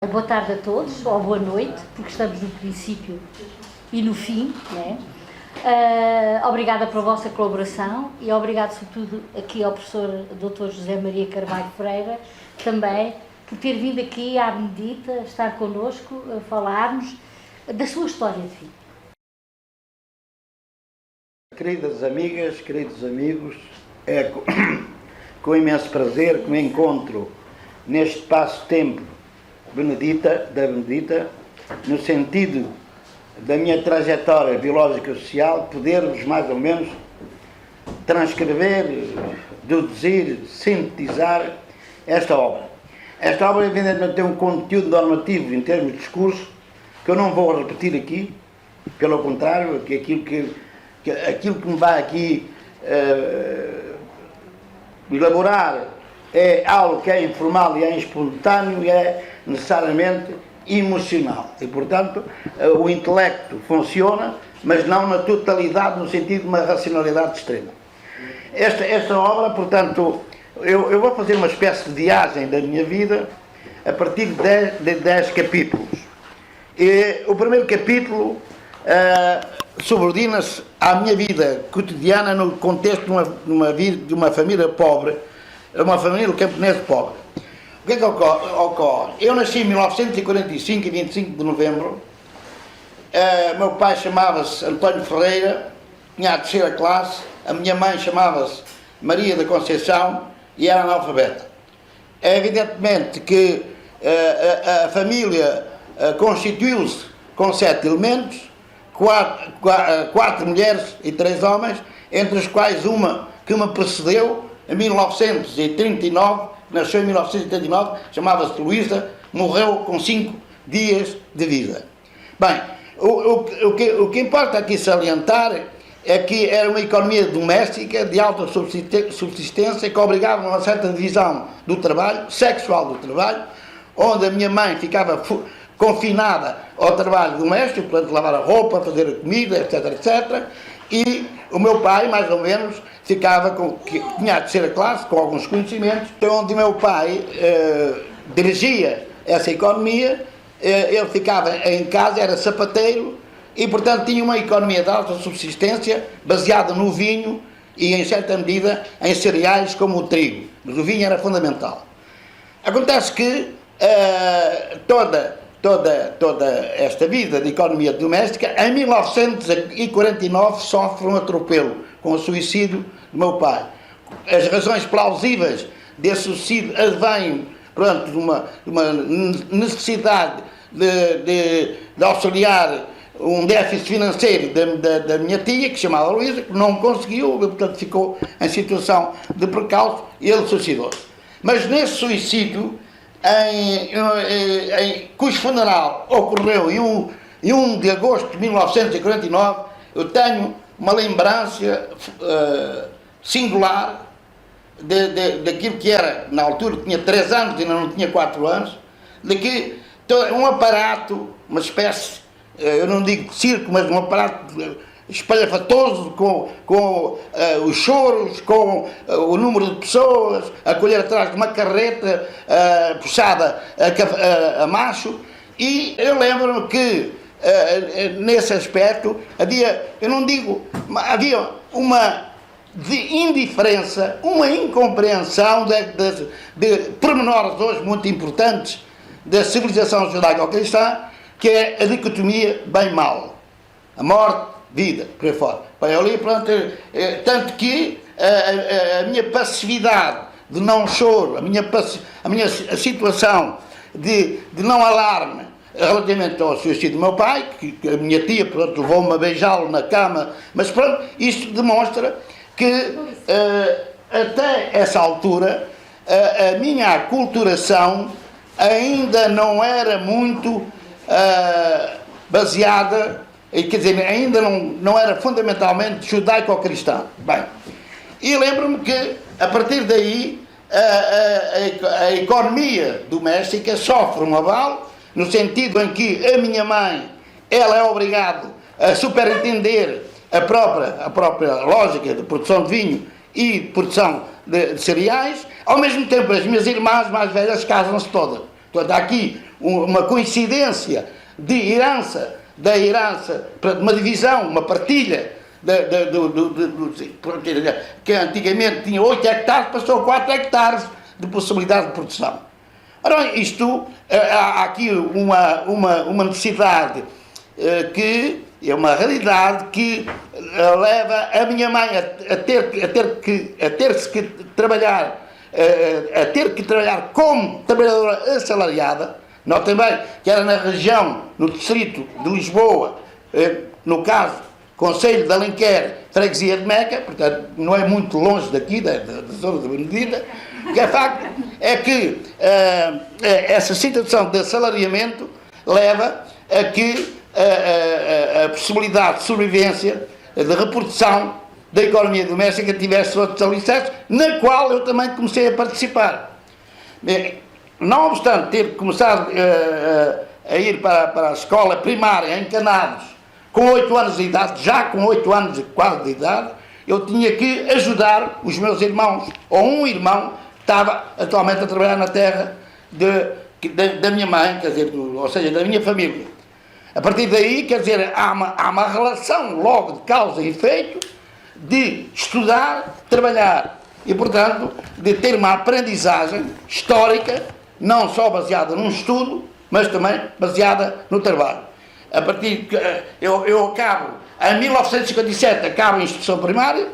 Boa tarde a todos, ou boa noite, porque estamos no princípio e no fim, né? Obrigada pela vossa colaboração e obrigado sobretudo aqui ao professor Dr. José Maria Carvalho Freira, também, por ter vindo aqui à Benedita, estar connosco, a falar-nos da sua história de vida. Queridas amigas, queridos amigos, é com imenso prazer que me encontro neste espaço-tempo da Benedita, no sentido da minha trajetória biológica e social, poder-vos mais ou menos transcrever, deduzir, sintetizar esta obra. Esta obra, evidentemente, tem um conteúdo normativo em termos de discurso, que eu não vou repetir aqui, pelo contrário, que aquilo que me vai aqui elaborar é algo que é informal e é espontâneo e é necessariamente emocional. E, portanto, o intelecto funciona, mas não na totalidade, no sentido de uma racionalidade extrema. Esta obra, portanto, eu vou fazer uma espécie de viagem da minha vida a partir de 10 capítulos. E o primeiro capítulo subordina-se à minha vida cotidiana no contexto de uma família pobre, uma família camponesa pobre. O que é que ocorre? Eu nasci em 1945, em 25 de novembro. Meu pai chamava-se António Ferreira, tinha a terceira classe. A minha mãe chamava-se Maria da Conceição e era analfabeta. É evidentemente que a família constituiu-se com 7 elementos, 4 mulheres e 3 homens, entre os quais uma que me precedeu em 1939, nasceu em 1939, chamava-se Luísa, morreu com 5 dias de vida. Bem, o que importa aqui salientar é que era uma economia doméstica de alta subsistência que obrigava a uma certa divisão do trabalho, sexual do trabalho, onde a minha mãe ficava confinada ao trabalho doméstico, portanto, lavar a roupa, fazer a comida, etc, etc, e o meu pai, mais ou menos, ficava tinha a terceira classe, com alguns conhecimentos, onde o meu pai dirigia essa economia, ele ficava em casa, era sapateiro, e, portanto, tinha uma economia de alta subsistência, baseada no vinho e, em certa medida, em cereais como o trigo, mas o vinho era fundamental. Acontece que toda esta vida de economia doméstica, em 1949 sofre um atropelo com o suicídio do meu pai. As razões plausíveis desse suicídio advêm, pronto, de uma necessidade de auxiliar um déficit financeiro da minha tia, que se chamava Luísa, que não conseguiu, portanto ficou em situação de precalço e ele suicidou-se. Mas nesse suicídio, cujo funeral ocorreu em 1 de agosto de 1949, eu tenho uma lembrança singular daquilo que era, na altura tinha 3 anos, ainda não tinha 4 anos, de que um aparato, uma espécie, eu não digo circo, mas um aparato espalhafatoso, com os choros, com o número de pessoas a colher atrás de uma carreta puxada a macho, e eu lembro-me que nesse aspecto havia uma indiferença, uma incompreensão de pormenores hoje muito importantes da civilização judaico-cristã, que é a dicotomia bem-mal, a morte, vida, por aí fora. Bem, eu li, pronto, tanto que a minha passividade de não choro, a minha situação de não alarme relativamente ao suicídio do meu pai, que a minha tia, pronto, levou-me a beijá-lo na cama, mas pronto, isto demonstra que até essa altura a minha aculturação ainda não era muito baseada, quer dizer, ainda não era fundamentalmente judaico-cristã. Bem, e lembro-me que, a partir daí, a economia doméstica sofre um abalo, no sentido em que a minha mãe, ela é obrigada a superintender a própria lógica de produção de vinho e de produção de cereais. Ao mesmo tempo, as minhas irmãs mais velhas casam-se todas. Portanto, há aqui uma coincidência de herança, uma divisão, uma partilha, que antigamente tinha 8 hectares, passou a 4 hectares de possibilidade de produção. Ora, há aqui uma necessidade que é uma realidade que leva a minha mãe a ter que trabalhar como trabalhadora assalariada. Nós também, que era na região, no distrito de Lisboa, no caso, Concelho de Alenquer, Freguesia de Meca, portanto, não é muito longe daqui, da zona da Benedita, que é facto é que essa situação de assalariamento leva a que a possibilidade de sobrevivência, de reprodução da economia doméstica tivesse outros alicerces, na qual eu também comecei a participar. Não obstante ter começado a ir para a escola primária em Canados com 8 anos de idade, já com 8 anos quase de idade, eu tinha que ajudar os meus irmãos, ou um irmão que estava atualmente a trabalhar na terra da minha mãe, quer dizer, ou seja, da minha família. A partir daí, quer dizer, há uma relação logo de causa e efeito de estudar, trabalhar e, portanto, de ter uma aprendizagem histórica, não só baseada num estudo, mas também baseada no trabalho. A partir de eu acabo, em 1957 acabo a instrução primária,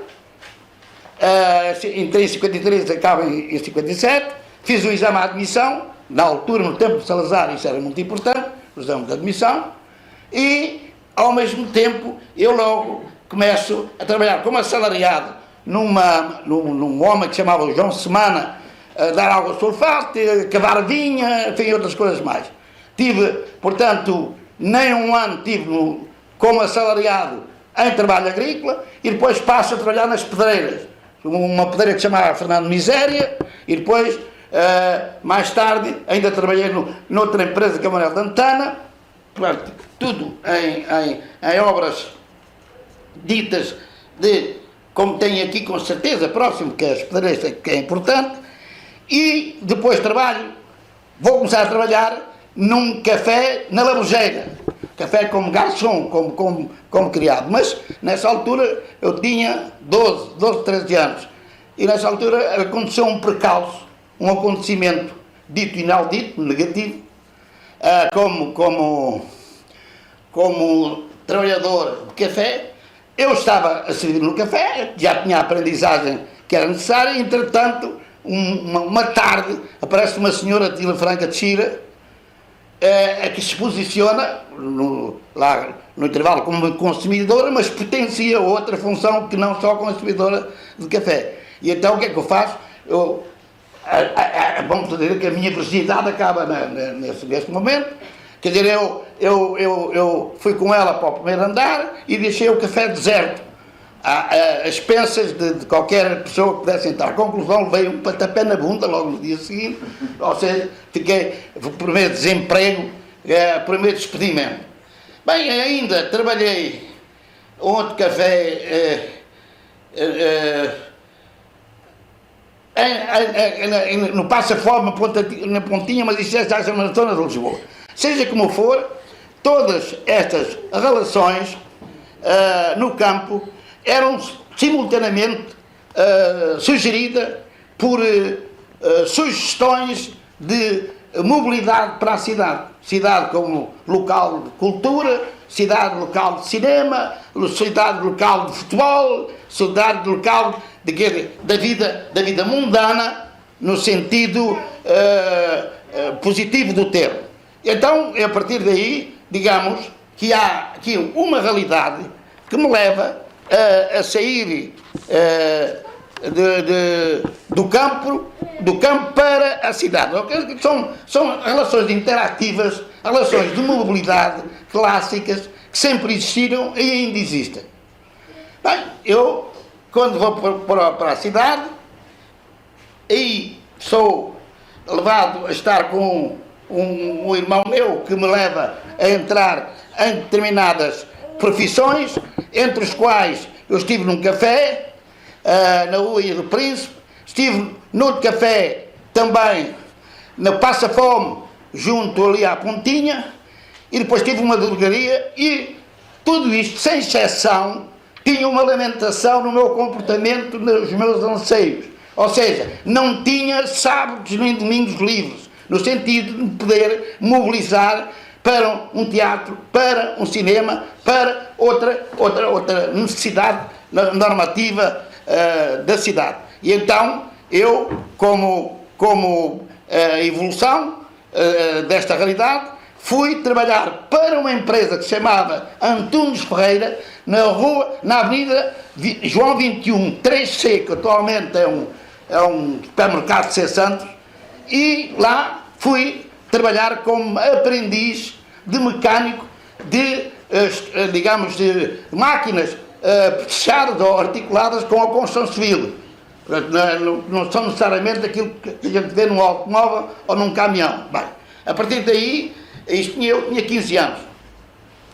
entrei em 53, acabo em 57, fiz o exame à admissão, na altura, no tempo de Salazar, isso era muito importante, o exame de admissão, e, ao mesmo tempo, eu logo começo a trabalhar como assalariado num homem que se chamava João Semana, a dar água sulfate, a cavar vinha, enfim, outras coisas mais. Tive, portanto, nem um ano como assalariado em trabalho agrícola e depois passo a trabalhar nas pedreiras. Uma pedreira que se chamava Fernando Miséria e depois, mais tarde, ainda trabalhei noutra empresa que é a Manuel Dantana, portanto, tudo em obras ditas como tem aqui com certeza, próximo, que é as pedreiras, que é importante, e depois vou começar a trabalhar num café na Labujeira, café como garçom, como criado, mas nessa altura eu tinha 12, 13 anos, e nessa altura aconteceu um percalço, um acontecimento dito e inaudito, negativo, como trabalhador de café. Eu estava a servir no café, já tinha a aprendizagem que era necessária, entretanto, uma tarde, aparece uma senhora de Vila Franca de Xira, que se posiciona lá no intervalo como consumidora, mas pertencia a outra função que não só consumidora de café. E então o que é que eu faço? Vamos dizer que a minha virginidade acaba nesse momento. Quer dizer, eu fui com ela para o primeiro andar e deixei o café deserto, às expensas de qualquer pessoa que pudesse entrar. A conclusão, veio um patapé na bunda logo no dia seguinte, ou seja, fiquei o primeiro desemprego, o primeiro despedimento. Bem, ainda trabalhei outro café no Passa-Fome, na Pontinha, mas isso já na zona de Lisboa. Seja como for, todas estas relações no campo eram simultaneamente sugeridas por sugestões de mobilidade para a cidade. Cidade como local de cultura, cidade local de cinema, cidade local de futebol, cidade local da vida mundana, no sentido positivo do termo. Então, a partir daí, digamos que há aqui uma realidade que me leva a sair do campo para a cidade. São relações interativas, relações de mobilidade clássicas que sempre existiram e ainda existem. Bem, eu, quando vou para a cidade, e sou levado a estar com um irmão meu que me leva a entrar em determinadas profissões, entre os quais eu estive num café, na Uia do Príncipe, estive noutro café também, na Passa-Fome, junto ali à Pontinha, e depois tive uma delegaria, e tudo isto, sem exceção, tinha uma lamentação no meu comportamento, nos meus anseios. Ou seja, não tinha sábados nem domingos livres, no sentido de poder mobilizar para um teatro, para um cinema, para outra necessidade normativa da cidade. E então, eu, como evolução desta realidade, fui trabalhar para uma empresa que se chamava Antunes Ferreira, na Avenida João 21, 3C, que atualmente é um supermercado de C. Santos, e lá fui trabalhar como aprendiz de mecânico de, digamos, de máquinas fechadas ou articuladas com a construção civil. Não são necessariamente aquilo que a gente vê num automóvel ou num caminhão. Bem, a partir daí, eu tinha 15 anos.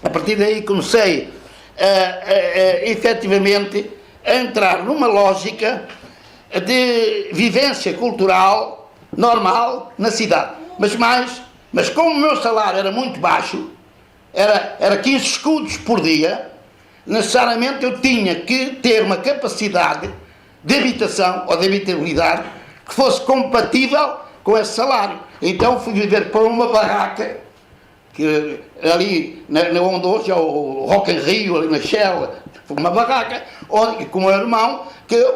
A partir daí comecei efetivamente a entrar numa lógica de vivência cultural normal na cidade. Mas como o meu salário era muito baixo, era 15 escudos por dia, necessariamente eu tinha que ter uma capacidade de habitação ou de habitabilidade que fosse compatível com esse salário. Então fui viver para uma barraca, que ali onde hoje é o Rock in Rio, ali na Shell, uma barraca, onde, com o meu irmão,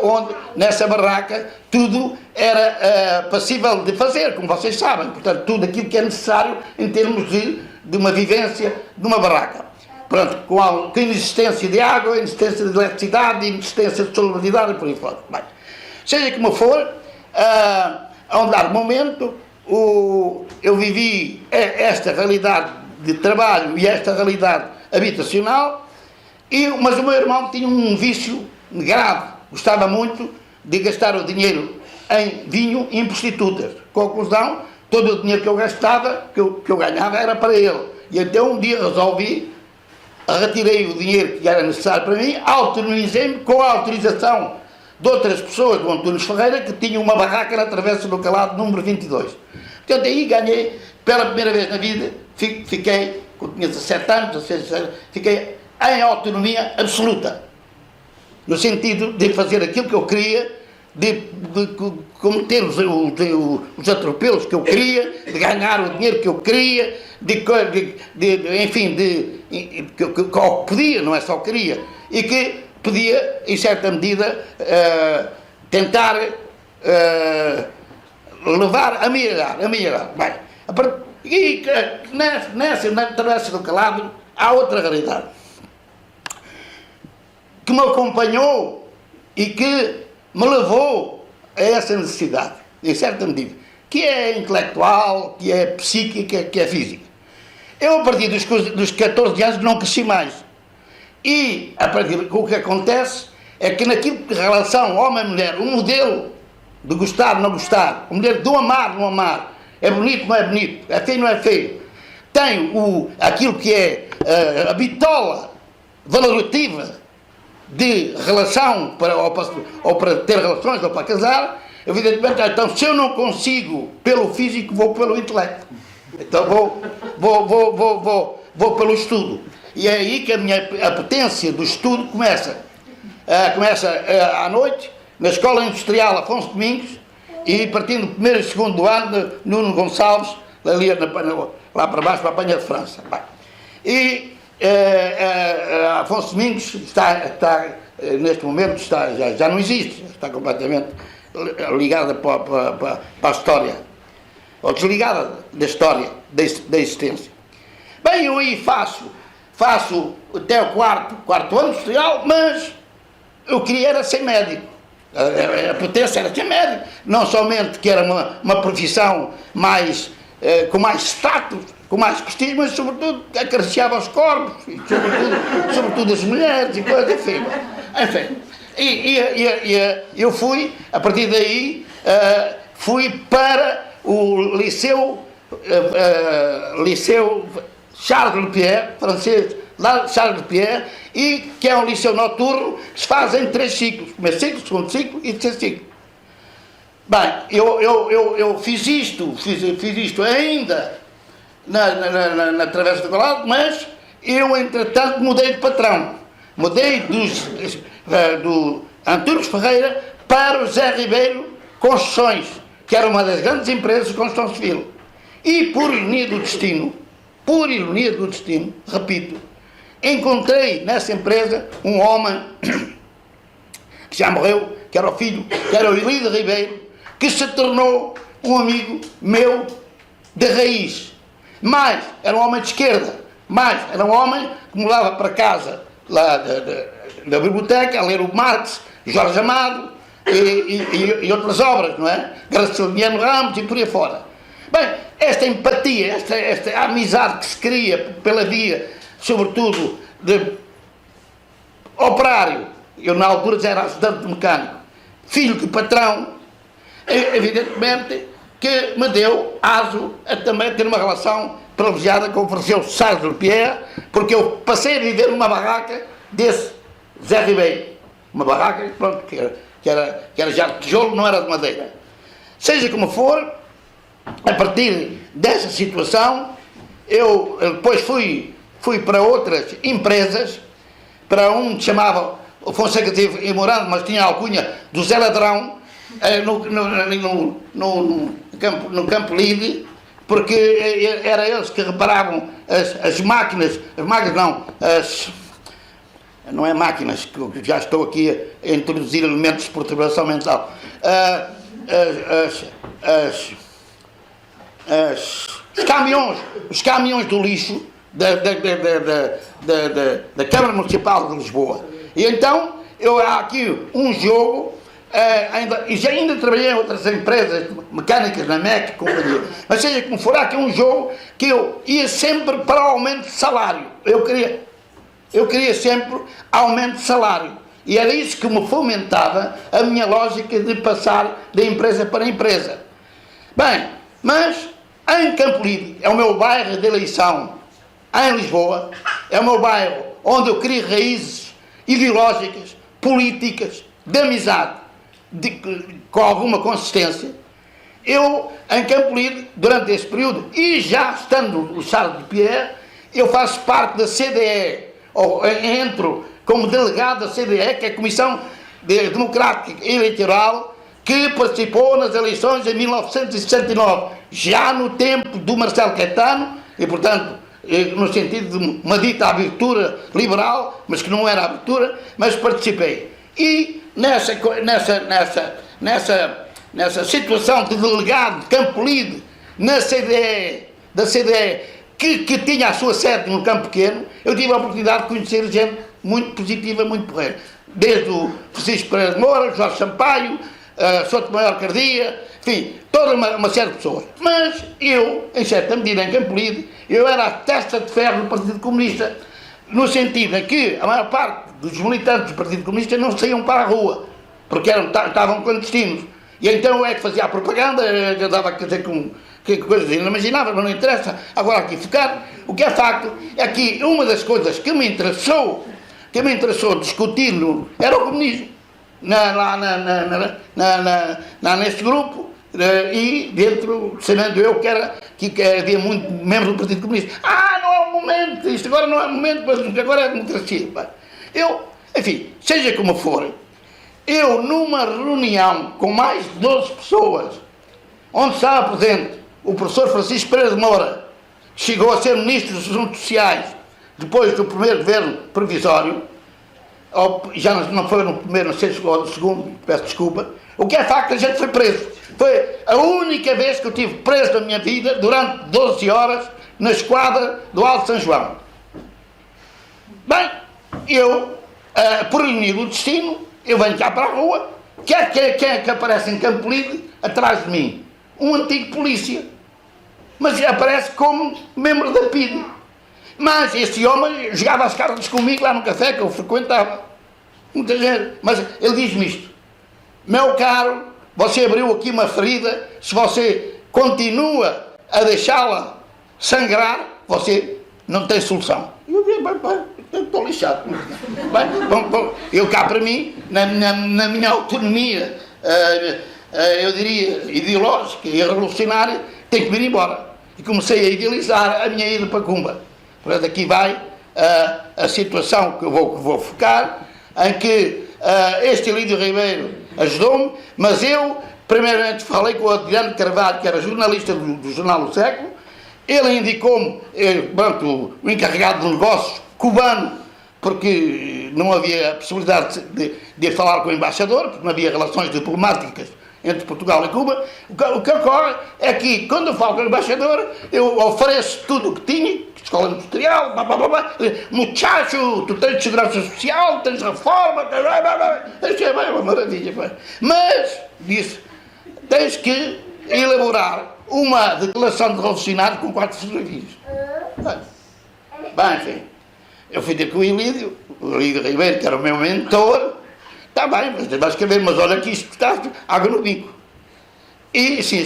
onde nessa barraca tudo era passível de fazer, como vocês sabem, portanto tudo aquilo que é necessário em termos de uma vivência de uma barraca. Pronto, com inexistência de água, inexistência de eletricidade, inexistência de salubridade e por aí fora. Bem, seja como for, a um dado momento, eu vivi esta realidade de trabalho e esta realidade habitacional, mas o meu irmão tinha um vício grave, gostava muito de gastar o dinheiro em vinho e em prostitutas. Conclusão, todo o dinheiro que eu gastava, que eu ganhava, era para ele. E então um dia retirei o dinheiro que era necessário para mim, autonomizei-me com a autorização de outras pessoas do Antunes Ferreira, que tinham uma barraca na Travessa do Calado, número 22. Portanto, aí ganhei, pela primeira vez na vida, fiquei, quando tinha 17 anos, fiquei em autonomia absoluta, no sentido de fazer aquilo que eu queria, de cometer os atropelos que eu queria, de ganhar o dinheiro que eu queria, enfim, que eu podia, não é só queria, e que podia, em certa medida, tentar levar a melhorar. Bem, e na Travessa do Calado há outra realidade que me acompanhou e que me levou a essa necessidade, em certa medida, que é intelectual, que é psíquica, que é física. Eu, a partir dos 14 anos, não cresci mais. E, a partir o que acontece é que naquilo que relação homem-mulher, o modelo de gostar, não gostar, o modelo do amar, não amar, é bonito, não é bonito, é feio, não é feio, tem aquilo que é a bitola valorativa de relação ou para ter relações ou para casar, evidentemente, então, se eu não consigo pelo físico, vou pelo intelecto. Então vou pelo estudo. E é aí que a potência do estudo começa. Começa à noite, na Escola Industrial Afonso Domingos, e partindo do primeiro e segundo ano, Nuno Gonçalves, ali lá para baixo, para a Penha de França. E Afonso Domingos está neste momento, já não existe, está completamente ligada para a história, ou desligada da história, da existência. Bem, eu aí faço até o quarto ano industrial, mas eu queria era ser médico. A potência era ser médico, não somente que era uma profissão com mais status, com mais prestígio, mas sobretudo acariciava os corpos, e sobretudo as mulheres e coisas, enfim. E eu fui, a partir daí, fui para o Liceu Charles Lepierre, francês, lá Charles Lepierre, e que é um liceu noturno que se faz em 3 ciclos, primeiro ciclo, segundo ciclo e terceiro ciclo. Bem, eu fiz isto ainda na Travessa do Colado, mas eu, entretanto, mudei de patrão. Mudei do Antunes Ferreira para o Zé Ribeiro Construções, que era uma das grandes empresas de construção civil. E, por ironia do destino, repito, encontrei nessa empresa um homem que já morreu, que era o filho, que era o Elídio Ribeiro, que se tornou um amigo meu de raiz. Mas era um homem de esquerda, mas era um homem que me levava para casa lá da biblioteca a ler o Marx, Jorge Amado e outras obras, não é? Graciliano Ramos e por aí fora. Bem, esta empatia, esta amizade que se cria pela via, sobretudo, de operário, eu na altura já era ajudante mecânico, filho de patrão, evidentemente que me deu aso a também ter uma relação privilegiada com o professor Sérgio Pierre, porque eu passei a viver numa barraca desse Zé Ribeiro. Uma barraca, pronto, que era já de tijolo, não era de madeira. Seja como for, a partir dessa situação, eu depois fui para outras empresas, para um que chamava o Fonseca e Morando, mas tinha a alcunha do Zé Ladrão, no Campo Livre, porque era eles que reparavam as máquinas não é máquinas, que já estou aqui a introduzir elementos de perturbação mental, os caminhões do lixo da Câmara Municipal de Lisboa. E então, há aqui um jogo, ainda trabalhei em outras empresas mecânicas, na MEC e companhia, mas seja como for, há aqui um jogo que eu ia sempre para o aumento de salário. Eu queria sempre aumento de salário. E era isso que me fomentava a minha lógica de passar de empresa para empresa. Bem, mas em Campo Livre, é o meu bairro de eleição, em Lisboa, é o meu bairro onde eu crio raízes ideológicas, políticas, de amizade, com alguma consistência. Eu, em Campo Livre, durante esse período, e já estando o Charles de Pierre, eu faço parte da CDE, ou entro como delegado da CDE, que é a Comissão Democrática Eleitoral, que participou nas eleições em 1969, já no tempo do Marcelo Caetano, e portanto, no sentido de uma dita abertura liberal, mas que não era abertura, mas participei. E nessa situação de delegado de Campo Livre, na CDE, da CDE, que tinha a sua sede no Campo Pequeno, eu tive a oportunidade de conhecer gente muito positiva, muito porreira. Desde o Francisco Pereira de Moura, Jorge Sampaio, Souto Maior Cardia, enfim, toda uma série de pessoas. Mas eu, em certa medida, em Campo Livre, eu era a testa de ferro do Partido Comunista, no sentido em que a maior parte dos militantes do Partido Comunista não saíam para a rua, porque estavam clandestinos. E então eu é que fazia a propaganda, eu dava a dizer com coisas inimagináveis, mas não interessa. Agora aqui focar, o que é facto é que uma das coisas que me interessou discutir era o comunismo. Neste grupo, e dentro, sabendo eu que havia muito membros do Partido Comunista. Não é o momento, isto agora não é o momento, mas agora é a democracia. Enfim, seja como for, eu numa reunião com mais de 12 pessoas, onde estava presente o professor Francisco Pereira de Moura, que chegou a ser ministro dos Assuntos Sociais, depois do primeiro governo provisório, já não foi no primeiro, não sei se chegou no segundo, peço desculpa. O que é facto, a gente foi preso. Foi a única vez que eu estive preso na minha vida, durante 12 horas, na esquadra do Alto São João. Bem, eu, por ironia do destino, eu venho cá para a rua, quem é que aparece em Campo Livre atrás de mim? Um antigo polícia. Mas aparece como membro da PIDE. Mas esse homem jogava as cartas comigo lá no café que eu frequentava. Muita gente. Mas ele diz-me isto: meu caro, você abriu aqui uma ferida, se você continua a deixá-la sangrar, você não tem solução. E eu digo, estou lixado. Bem, eu cá para mim, na minha autonomia, eu diria, ideológica e revolucionária, tenho que vir embora. e comecei a idealizar a minha ida para Cumba. Portanto, aqui vai a situação que eu vou focar, em que este Elídio Ribeiro ajudou-me, mas eu, primeiramente, falei com o Adriano Carvalho, que era jornalista do jornal O Século. Ele indicou-me, o encarregado de negócios cubano, porque não havia possibilidade de falar com o embaixador, porque não havia relações diplomáticas entre Portugal e Cuba. O que ocorre é que, quando eu falo com o embaixador, eu ofereço tudo o que tinha, escola industrial, blá, blá, blá, blá, muchacho, tu tens segurança social, tens reforma, blá, blá, blá. Isso é uma maravilha. Mas, disse, tens que elaborar uma declaração de revolucionário com 4 fotografias. Bem, enfim, eu fui ter com o Elídio Ribeiro, que era o meu mentor. Está bem, mas vai escrever, mas olha que isto está água no bico. E sim,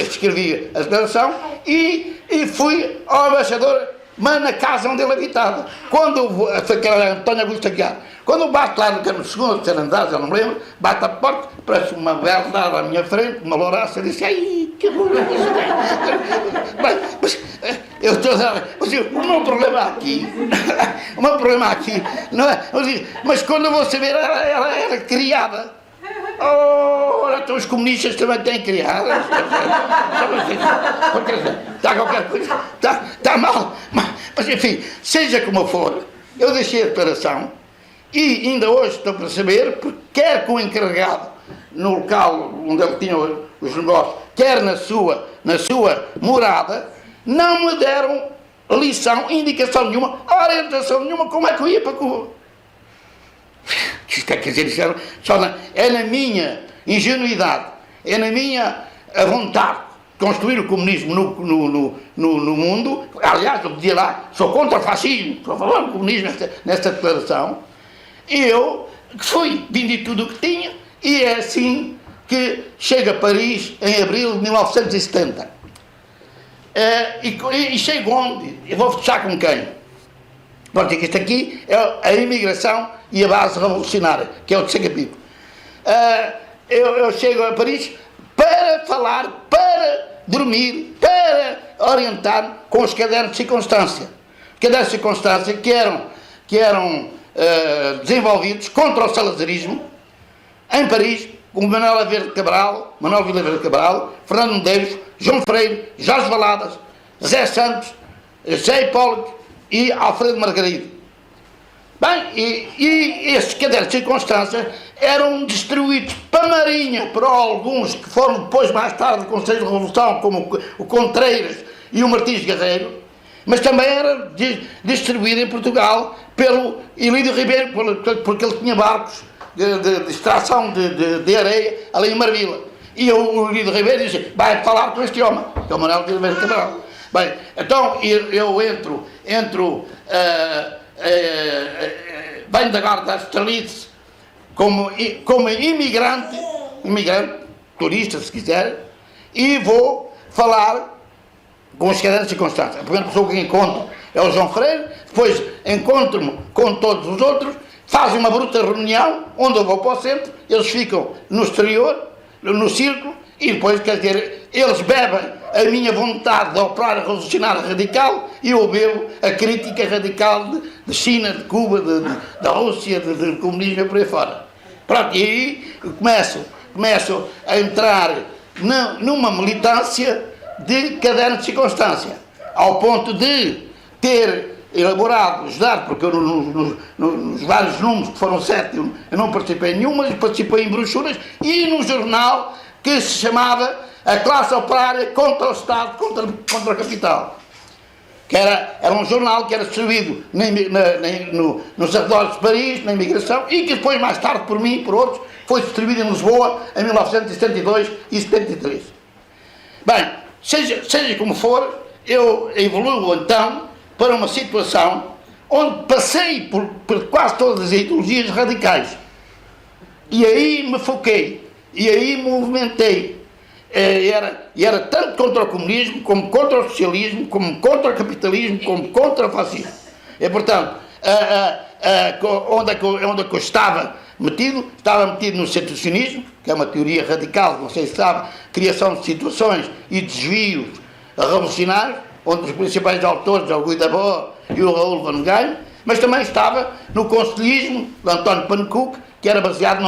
escrevi a declaração e fui ao embaixador, mas na casa onde ele habitava. Quando aquela António Augusto Aguiar, quando bato lá no segundo, terceiro andar, já não me lembro, bate a porta, parece uma verdade à minha frente, uma louraça, eu disse, ai, que bom. Mas eu estou a dizer, o meu problema aqui, não é? Mas quando eu vou saber, ela era criada. Ora, então os comunistas também têm criadas. Está qualquer coisa, está mal. Mas enfim, seja como for, eu deixei a declaração e ainda hoje estou para saber, porque quer com o encarregado no local onde ele tinha os negócios, quer na sua morada, não me deram lição, indicação nenhuma, orientação nenhuma, como é que eu ia para Cuba. Isto é, quer dizer, é na minha ingenuidade, é na minha vontade de construir o comunismo no mundo. Aliás, eu dizia lá, sou contra o fascismo, estou falando do comunismo nesta declaração. E eu fui, vendi tudo o que tinha, e é assim que chego a Paris em abril de 1970. E chego onde? Eu vou fechar com quem? Pronto, isto aqui é a imigração e a base revolucionária, que é o terceiro capítulo. Eu chego a Paris para falar, para dormir, para orientar com os cadernos de circunstância. Os cadernos de circunstância que eram desenvolvidos contra o salazarismo em Paris, com Manuel Vilela Cabral, Fernando Medeiros, João Freire, Jorge Valadas, Zé Santos, José Hipólito e Alfredo Margarido. Bem, e esses cadernos de circunstância eram distribuídos para a Marinha, para alguns que foram depois, mais tarde, do Conselho de Revolução, como o Contreiras e o Martins Guerreiro, mas também era distribuído em Portugal pelo Elídio Ribeiro, porque ele tinha barcos de extração de areia ali em Marvila. E o Elídio Ribeiro disse, vai falar com este homem, que é o Manuel Vilela Cabral. Bem, então eu entro venho da Guarda Austerlitz como imigrante, turista se quiser, e vou falar com os cadernos de circunstância. A primeira pessoa que encontro é o João Freire, depois encontro-me com todos os outros, fazem uma bruta reunião, onde eu vou para o centro, eles ficam no exterior, no círculo, e depois, quer dizer, eles bebem a minha vontade de operar revolucionária radical e eu bebo a crítica radical de China, de Cuba, da Rússia, de comunismo e por aí fora. Pronto, e aí começo a entrar numa militância de caderno de circunstância, ao ponto de ter elaborado, ajudado, porque eu nos vários números, que foram 7, eu não participei em nenhum, mas participei em brochuras e num jornal que se chamava A Classe Operária contra o Estado, contra o Capital. Que era um jornal que era distribuído nos arredores de Paris, na imigração, e que depois, mais tarde, por mim e por outros, foi distribuído em Lisboa em 1972 e 73. Bem, seja como for, eu evoluo então para uma situação onde passei por quase todas as ideologias radicais. E aí me foquei, e aí me movimentei. E era tanto contra o comunismo, como contra o socialismo, como contra o capitalismo, como contra o fascismo. E, portanto, onde é que eu estava metido? Estava metido no situacionismo, que é uma teoria radical, não sei se sabe, criação de situações e desvios revolucionários, onde os principais autores, o Guy Debord e o Raul Van Gaal, mas também estava no conselhismo de António Pannekoek, que era baseado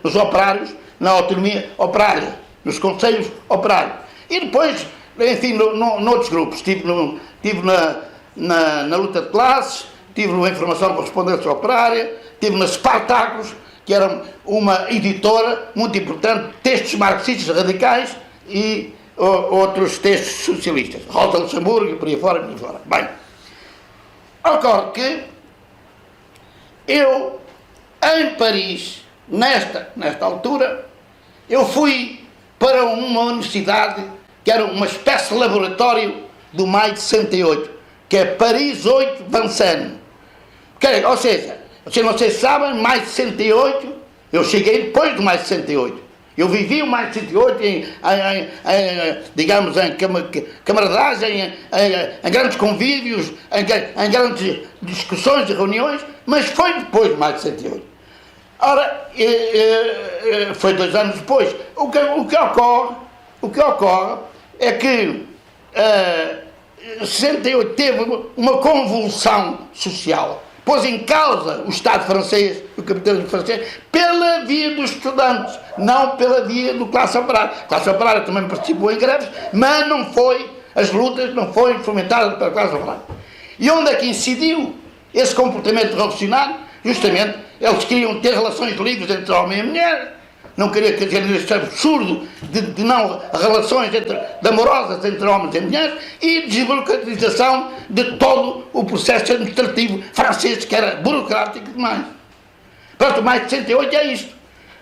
nos operários, na autonomia operária, nos conselhos operários. E depois, enfim, noutros grupos. Estive na luta de classes, estive na Informação Correspondência Operária, estive na Spartacus, que era uma editora muito importante, textos marxistas radicais e outros textos socialistas. Rosa Luxemburgo e por aí fora, por aí fora. Bem, ocorre que eu, em Paris, nesta altura, eu fui para uma universidade que era uma espécie de laboratório do maio de 68, que é Paris 8 Vincennes. Ou seja, vocês não sei se sabem, maio de 68, eu cheguei depois do maio de 68. Eu vivi o maio de 68 digamos, em camaradagem, em grandes convívios, em grandes discussões e reuniões, mas foi depois do maio de 68. Ora, foi 2 anos depois. O que ocorre é que 68 teve uma convulsão social, pôs em causa o Estado francês, o capitalismo francês, pela via dos estudantes, não pela via do classe operária. A classe operária também participou em greves, mas não foi, as lutas não foram fomentadas pela classe operária. E onde é que incidiu esse comportamento revolucionário? Justamente, eles queriam ter relações livres entre homem e mulher, não queriam que este absurdo de não relações amorosas entre homens e mulheres, e desburocratização de todo o processo administrativo francês, que era burocrático demais. Pronto, mais de 68 é isto.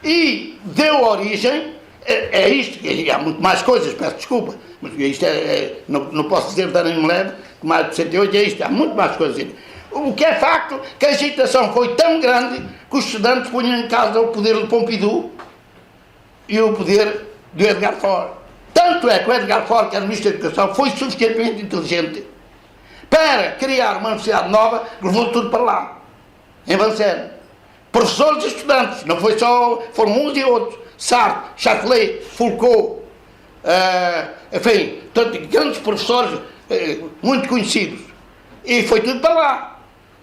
E deu origem, é isto, e há muito mais coisas, peço desculpa, mas isto não posso dizer de nem me leve, que mais de 68 é isto, há muito mais coisas. O que é facto, que a agitação foi tão grande que os estudantes punham em causa o poder de Pompidou e o poder do Edgar Faure. Tanto é que o Edgar Faure, que era ministro da Educação, foi suficientemente inteligente para criar uma universidade nova que levou tudo para lá, em Vincennes. Professores e estudantes, não foi só, foram uns e outros. Sartre, Châtelet, Foucault, enfim, grandes professores muito conhecidos. E foi tudo para lá.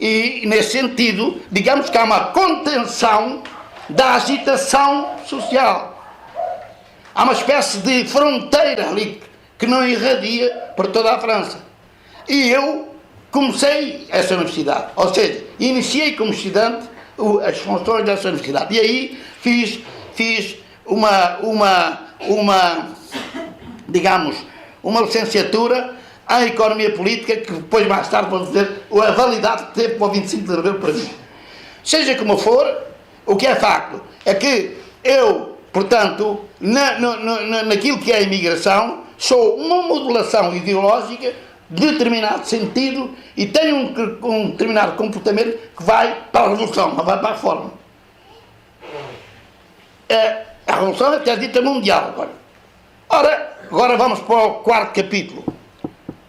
E, nesse sentido, digamos que há uma contenção da agitação social. Há uma espécie de fronteira ali que não irradia por toda a França. E eu comecei essa universidade, ou seja, iniciei como estudante as funções dessa universidade. E aí fiz digamos, uma licenciatura em Economia Política, que depois mais tarde vou dizer a validade que teve para o 25 de Abril para mim. Seja como for, o que é facto é que eu, portanto, naquilo que é a imigração, sou uma modulação ideológica de determinado sentido e tenho um determinado comportamento que vai para a revolução, não vai para a reforma. A revolução é até dita mundial agora. Ora, agora vamos para o 4º capítulo,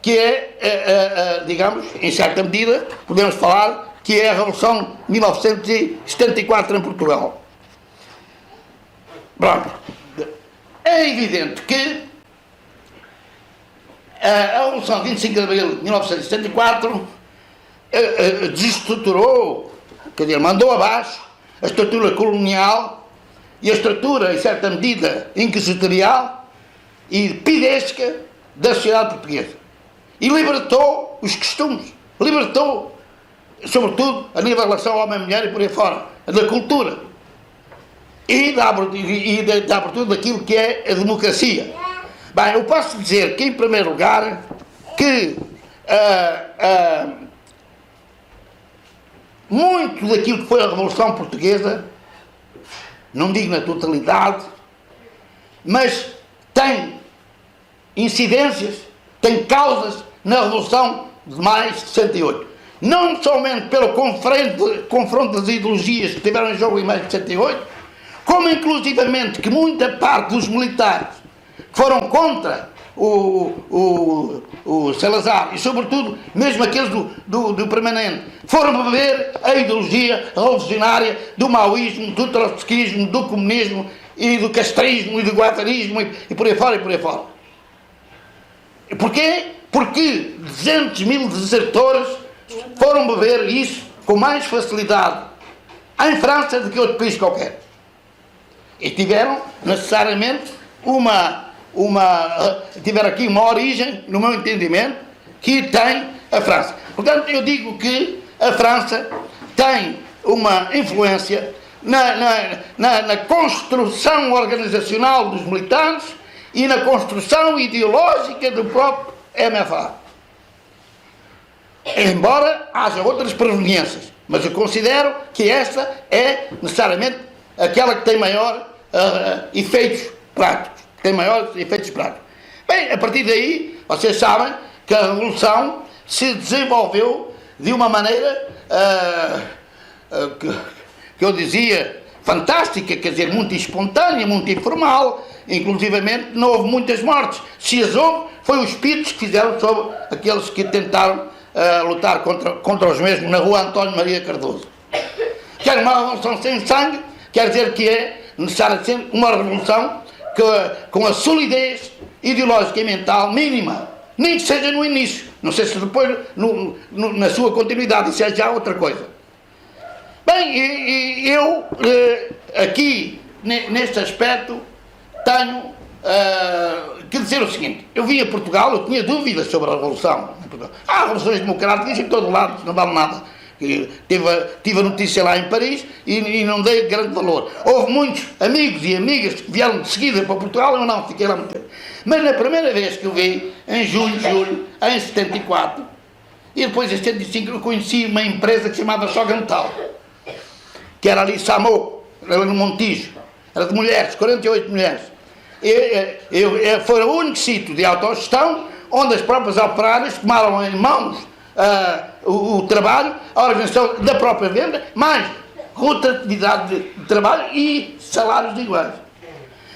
que é, digamos, em certa medida, podemos falar que é a Revolução de 1974 em Portugal. Pronto. É evidente que a Revolução de 25 de Abril de 1974 desestruturou, quer dizer, mandou abaixo a estrutura colonial e a estrutura, em certa medida, inquisitorial e pidesca da sociedade portuguesa. E libertou os costumes, libertou, sobretudo, a nível da relação homem-mulher e por aí fora, da cultura e da abertura daquilo que é a democracia. Bem, eu posso dizer que, em primeiro lugar, que muito daquilo que foi a Revolução Portuguesa, não digo na totalidade, mas tem incidências, tem causas na Revolução de maio de 68. Não somente pelo confronto das ideologias que tiveram em jogo em maio de 68, como inclusivamente que muita parte dos militares que foram contra o Salazar e sobretudo mesmo aqueles do permanente foram beber a ideologia revolucionária do maoísmo, do trotskismo, do comunismo e do castrismo e do guatarismo e por aí fora e por aí fora. Porquê? Porque 200 mil desertores foram beber isso com mais facilidade em França do que outro país qualquer. E tiveram necessariamente tiveram aqui uma origem, no meu entendimento, que tem a França. Portanto, eu digo que a França tem uma influência na construção organizacional dos militares e na construção ideológica do próprio MFA. Embora haja outras proveniências, mas eu considero que esta é necessariamente aquela que tem maior efeitos práticos. Bem, a partir daí, vocês sabem que a Revolução se desenvolveu de uma maneira que eu dizia fantástica, quer dizer, muito espontânea, muito informal, inclusivamente não houve muitas mortes. Se as houve, foi os pitos que fizeram sobre aqueles que tentaram lutar contra os mesmos na rua António Maria Cardoso. Quer uma revolução sem sangue, quer dizer que é necessário ser uma revolução com a solidez ideológica e mental mínima, nem que seja no início, não sei se depois na sua continuidade, isso é já outra coisa. Bem, eu aqui neste aspecto tenho que dizer o seguinte: eu vim a Portugal, eu tinha dúvidas sobre a Revolução. Há revoluções democráticas em todo lado, não vale nada. Tive a notícia lá em Paris e não dei grande valor. Houve muitos amigos e amigas que vieram de seguida para Portugal, eu não, fiquei lá muito tempo. Mas na primeira vez que eu vi, em julho, em 74, e depois em 75, eu conheci uma empresa que se chamava Sogantal, que era ali Samô, era no Montijo, era de mulheres, 48 mulheres. Foi o único sítio de autogestão onde as próprias operárias tomaram em mãos o trabalho, a organização da própria venda, mais rotatividade de trabalho e salários iguais.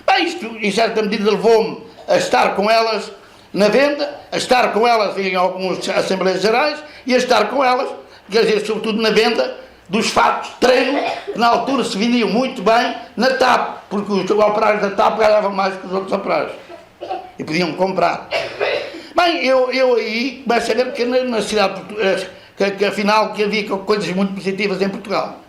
Bem, isto em certa medida levou-me a estar com elas na venda, a estar com elas em algumas Assembleias Gerais e a estar com elas, quer dizer, sobretudo na venda dos fatos de treino, que na altura se vendiam muito bem na TAP, porque os operários da TAP ganhavam mais que os outros operários e podiam comprar. Bem, eu aí começo a ver que na cidade que afinal que havia coisas muito positivas em Portugal.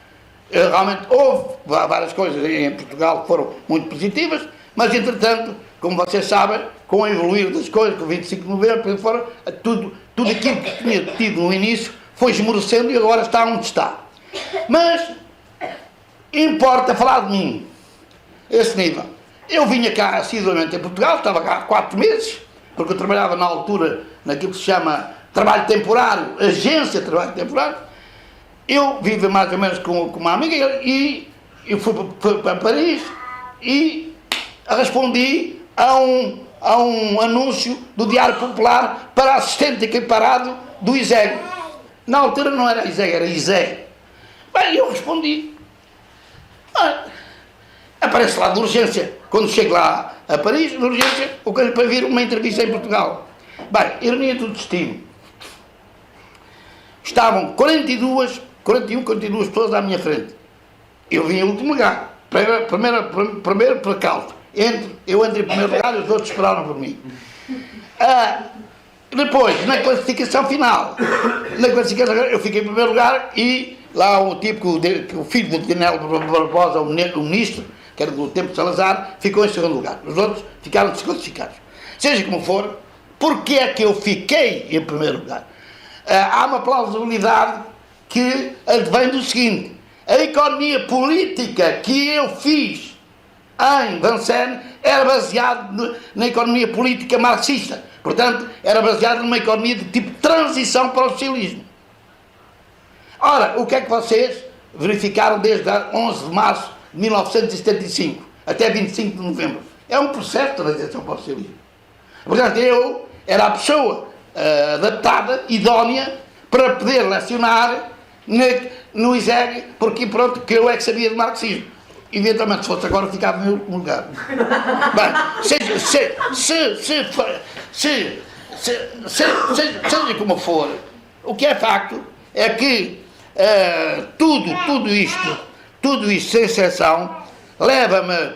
Realmente houve várias coisas em Portugal que foram muito positivas, mas entretanto, como vocês sabem, com o evoluir das coisas, com o 25 de novembro, fora, tudo aquilo que tinha tido no início foi esmorecendo e agora está onde está. Mas importa falar de mim, esse nível. Eu vinha cá assiduamente em Portugal, estava cá há 4 meses, porque eu trabalhava na altura naquilo que se chama trabalho temporário, agência de trabalho temporário. Eu vivo mais ou menos com uma amiga e eu fui para Paris e respondi a um anúncio do Diário Popular para assistente equiparado do ISEG. Na altura não era ISEG, era ISEG. Bem, eu respondi. Aparece lá de urgência. Quando chego lá a Paris, de urgência, o que para vir uma entrevista em Portugal. Bem, ironia do destino. Estavam 41, 42 pessoas à minha frente. Eu vim em último lugar. Primeiro percalço. Eu entrei em primeiro lugar e os outros esperaram por mim. Depois, na classificação final, eu fiquei em primeiro lugar e lá o tipo, o filho do Daniel Barbosa, o ministro, que era do tempo de Salazar, ficou em segundo lugar. Os outros ficaram desclassificados. Seja como for, porque é que eu fiquei em primeiro lugar? Há uma plausibilidade que advém do seguinte: a economia política que eu fiz em Vincennes era baseada na economia política marxista. Portanto, era baseada numa economia de tipo de transição para o socialismo. Ora, o que é que vocês verificaram desde 11 de março de 1975 até 25 de novembro? É um processo de transição para o socialismo. Portanto, eu era a pessoa adaptada, idónea, para poder lecionar no ISEG, porque pronto, que eu é que sabia de marxismo. Eventualmente, se fosse agora, ficava no meu último lugar. Bem, seja como for, o que é facto é que tudo isto, sem exceção, leva-me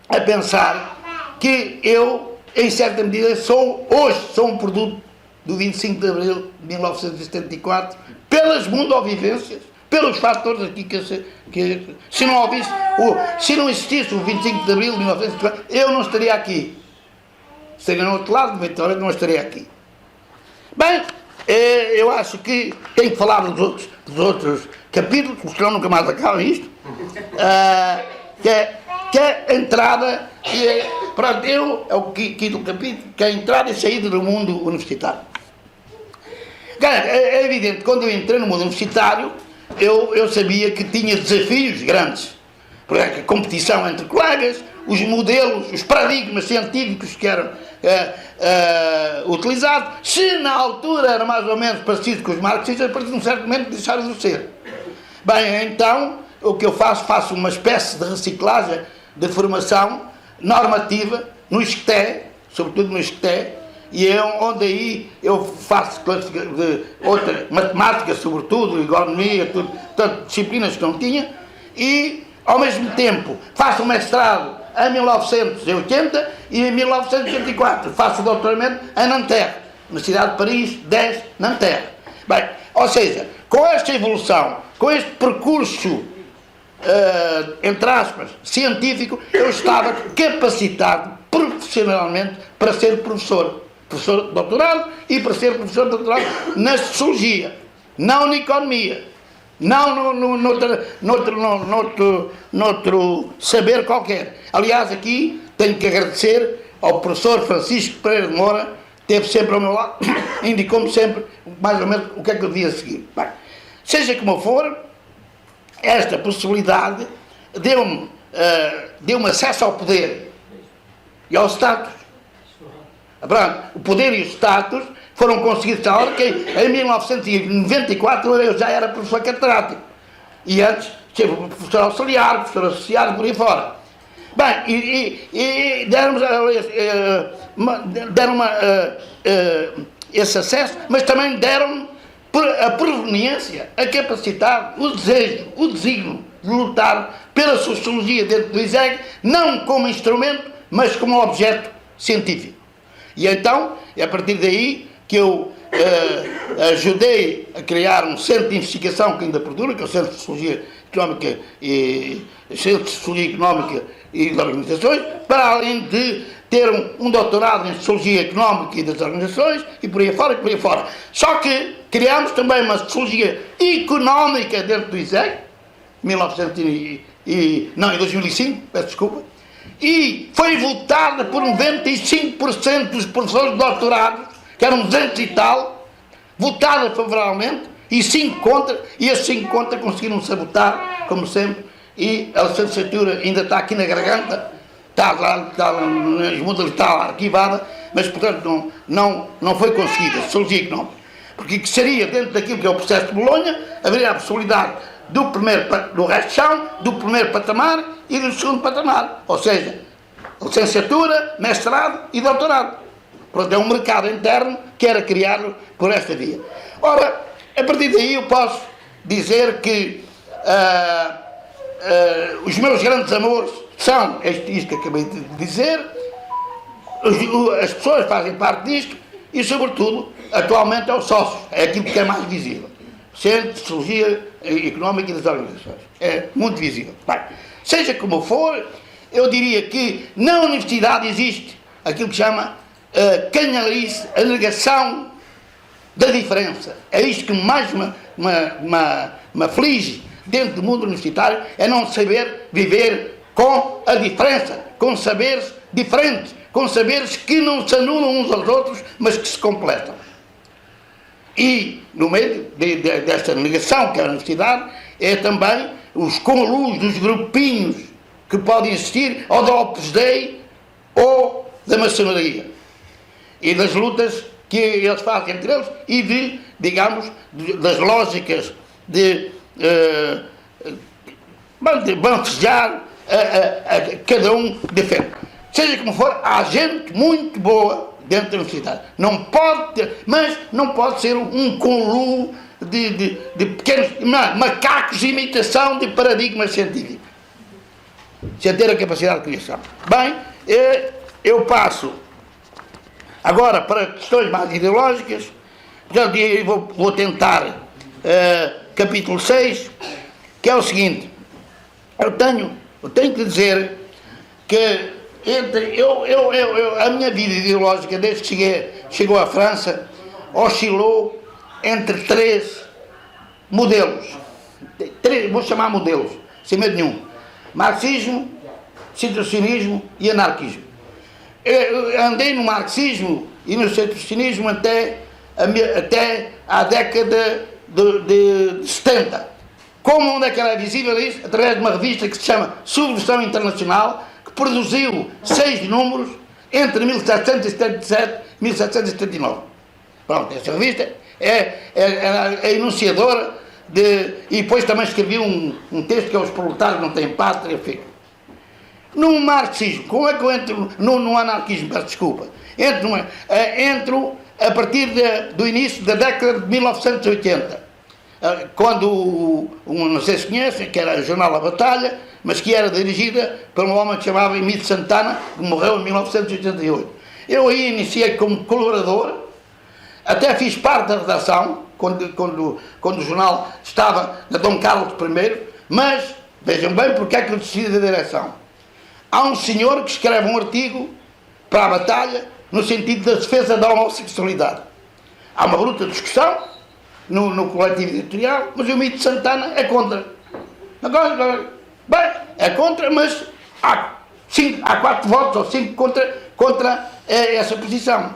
a pensar que eu em certa medida, hoje sou um produto do 25 de Abril de 1974, pelas mundovivências, pelos fatores aqui que se não existisse o 25 de Abril de 1974, eu não estaria aqui. Estaria no outro lado de Vitória, não estaria aqui. Bem, eu acho que tenho que falar dos outros capítulos, porque senão nunca mais acaba isto. Que é a entrada, pronto, é o quinto capítulo, que é a entrada e saída do mundo universitário. É evidente, quando eu entrei no mundo universitário, eu sabia que tinha desafios grandes. Por exemplo, a competição entre colegas, os modelos, os paradigmas científicos que eram utilizados, se na altura era mais ou menos parecido com os marxistas, a partir de um certo momento deixaram de ser. Bem, então, o que eu faço uma espécie de reciclagem de formação normativa no ISCTE, sobretudo no ISCTE, e onde aí eu faço outra matemática, sobretudo, economia, tanto disciplinas que não tinha, e ao mesmo tempo faço um mestrado em 1980 e em 1984 faço o doutoramento em Nanterre, na cidade de Paris, 10, Nanterre. Bem, ou seja, com esta evolução, com este percurso, entre aspas, científico, eu estava capacitado profissionalmente para ser professor doutorado e para ser professor doutorado na sociologia, não na economia, não noutro saber qualquer. Aliás, aqui tenho que agradecer ao professor Francisco Pereira de Moura, esteve sempre ao meu lado, indicou-me sempre mais ou menos o que é que eu devia seguir. Bem, seja como for, esta possibilidade deu-me acesso ao poder e ao status. O poder e o status foram conseguidos à hora que em 1994 eu já era professor catedrático. E antes tive professor auxiliar, professor associado, por aí fora. Bem, e deram-me esse acesso, mas também deram-me a proveniência, a capacidade, o desejo, o desígnio de lutar pela sociologia dentro do ISEG, não como instrumento, mas como objeto científico. E então, é a partir daí que eu ajudei a criar um centro de investigação que ainda perdura, que é o Centro de Sociologia Económica e das Organizações, para além de ter um doutorado em Sociologia Económica e das Organizações, e por aí fora, Só que criámos também uma Sociologia Económica dentro do ISEG, em 2005, peço desculpa, e foi votada por 95% dos professores de doutorado, que eram 200 e tal, votada favoravelmente, e 5 contra, e esses 5 contra conseguiram sabotar, como sempre, e a licenciatura ainda está aqui na garganta, está lá arquivada, mas portanto não foi conseguida, Sociologia Económica. Porque que seria, dentro daquilo que é o processo de Bolonha, haveria a possibilidade do resto de chão, do primeiro patamar e do segundo patamar, ou seja, licenciatura, mestrado e doutorado. Portanto, é um mercado interno que era criado por esta via. Ora, a partir daí eu posso dizer que os meus grandes amores são isto que acabei de dizer, as pessoas fazem parte disto e, sobretudo, atualmente é o sócio, é aquilo que é mais visível. Centro de Sociologia Económica e das Organizações. É muito visível. Bem, seja como for, eu diria que na universidade existe aquilo que chama canhalice, a negação da diferença. É isto que mais me aflige dentro do mundo universitário, é não saber viver com a diferença, com saberes diferentes, com saberes que não se anulam uns aos outros, mas que se completam. E, no meio desta negação que é a universidade, é também os conluios dos grupinhos que podem existir, ou da Opus Dei, ou da maçonaria. E das lutas que eles fazem entre eles, e das lógicas de banfejar a cada um defende. Seja como for, há gente muito boa dentro da universidade. Não pode ter, mas não pode ser um conluio de pequenos macacos de imitação de paradigmas científicos. Sem ter a capacidade de criação. Bem, eu passo Agora, para questões mais ideológicas, portanto, eu vou tentar capítulo 6, que é o seguinte: eu tenho que dizer que a minha vida ideológica, desde que chegou à França, oscilou entre 3 modelos. Vou chamar modelos, sem medo nenhum: marxismo, situacionismo e anarquismo. Eu andei no marxismo e no situacionismo até à década de 70. Como onde é que ela é visível isso? Através de uma revista que se chama Subversão Internacional, que produziu 6 números entre 1777 e 1779. Pronto, essa revista é a enunciadora e depois também escrevi um texto que é Os Proletários Não Têm Pátria, filho. No marxismo, como é que eu entro no anarquismo? Peço desculpa. Entro a partir do início da década de 1980, quando, não sei se conhecem, que era o jornal A Batalha, mas que era dirigida por um homem que se chamava Emílio Santana, que morreu em 1988. Eu aí iniciei como colaborador, até fiz parte da redação, quando o jornal estava na Dom Carlos I, mas vejam bem porque é que eu decidi da direção. Há um senhor que escreve um artigo para A Batalha no sentido da defesa da homossexualidade. Há uma bruta discussão no coletivo editorial, mas o Emílio Santana é contra. Agora, bem, é contra, mas há 4 votos ou 5 contra essa posição.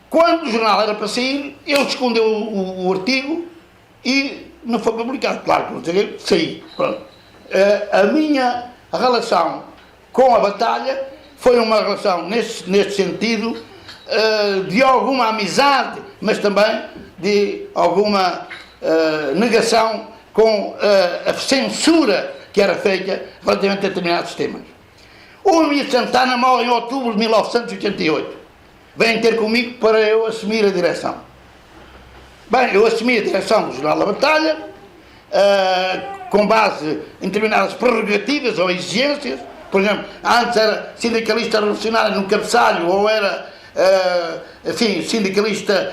Quando o jornal era para sair, ele escondeu o artigo e não foi publicado. Claro que não saí. Pronto. A minha relação com A Batalha foi uma relação, neste sentido, de alguma amizade, mas também de alguma negação com a censura que era feita relativamente a determinados temas. O Emílio Santana morre em outubro de 1988. Vem ter comigo para eu assumir a direção. Bem, eu assumi a direção do Jornal da Batalha, com base em determinadas prerrogativas ou exigências. Por exemplo, antes era sindicalista revolucionário no cabeçalho, ou era, sindicalista